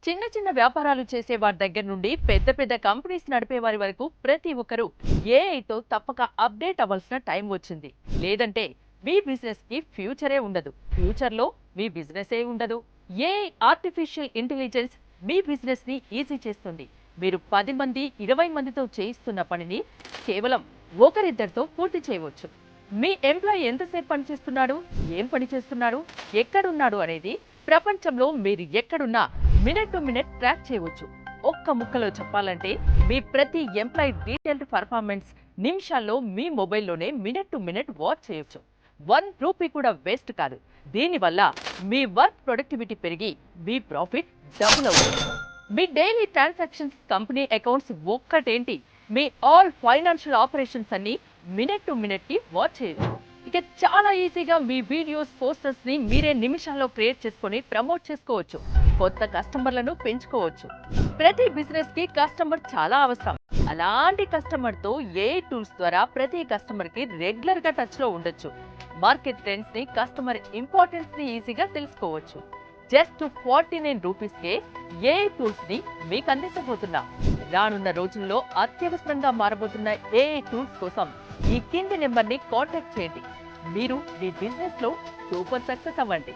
చిన్న చిన్న వ్యాపారాలు చేసే వారి దగ్గర నుండి పెద్ద పెద్ద కంపెనీస్ నడిపే వారి వరకు ప్రతి ఒక్కరూ ఏఐతో తప్పక అప్డేట్ అవ్వాల్సిన టైం వచ్చింది. లేదంటే మీ బిజినెస్ కి ఫ్యూచరే ఉండదు. ఫ్యూచర్ లో మీ బిజినెస్ ఏ ఉండదు. ఏఐ ఆర్టిఫిషియల్ ఇంటెలిజెన్స్ మీ బిజినెస్ ని ఈజీ చేస్తుంది. మీరు 10 మంది 20 మందితో చేయిస్తున్న పనిని కేవలం ఒకరిద్దరితో పూర్తి చేయవచ్చు. మీ ఎంప్లాయీ ఎంతసేపు పనిచేస్తున్నాడు, ఏం పని చేస్తున్నాడు, ఎక్కడున్నాడు అనేది ప్రపంచంలో మీరు ఎక్కడున్నా మినిట్ టు మినిట్ ట్రాక్ చేయవచ్చు. ఒక్క ముక్కలో చెప్పాలంటే మీ ప్రతి ఎంప్లాయీ డీటెయిల్డ్ పర్ఫార్మెన్స్ నిమిషాల్లో మీ మొబైల్లోనే మినిట్ టు మినిట్ వాచ్ చేయొచ్చు. 1 రూపీ కూడా వేస్ట్ కాదు. దీనివల్ల మీ వర్క్ ప్రొడక్టివిటీ పెరిగి మీ ప్రాఫిట్ డబుల్ అవుతుంది. మీ daily transactions, company accounts ఒక్కటేంటి, me all financial operations అన్ని మినిట్ టు మినిట్ కి వాచ్ చేయొచ్చు. ఇక చాలా ఈజీగా మీ వీడియోస్, పోస్టర్స్ ని మీరే నిమిషాల్లో క్రియేట్ చేసుకొని ప్రమోట్ చేసుకోవచ్చు. కొత్త కస్టమర్లను పెంచుకోవచ్చు. ప్రతి బిజినెస్ కి కస్టమర్ చాలా అవసరం. అలాంటి కస్టమర్ తో ఏఐ టూల్స్ ద్వారా ప్రతి కస్టమర్ కి రెగ్యులర్ గా టచ్ లో ఉండొచ్చు. మార్కెట్ ట్రెండ్స్ ని, కస్టమర్ ఇంపార్టెన్స్ ని ఈజీగా తెలుసుకోవచ్చు. జస్ట్ 49 రూపీస్కే ఏఐ టూల్స్ ని మీకు అందించబోతున్నాం. రానున్న రోజుల్లో అత్యవసరంగా మారబోతున్న ఏఐ టూల్స్ కోసం ఈ కింది నెంబర్ ని కాంటాక్ట్ చేయండి. మీరు మీ బిజినెస్ లో సూపర్ సక్సెస్ అవ్వండి.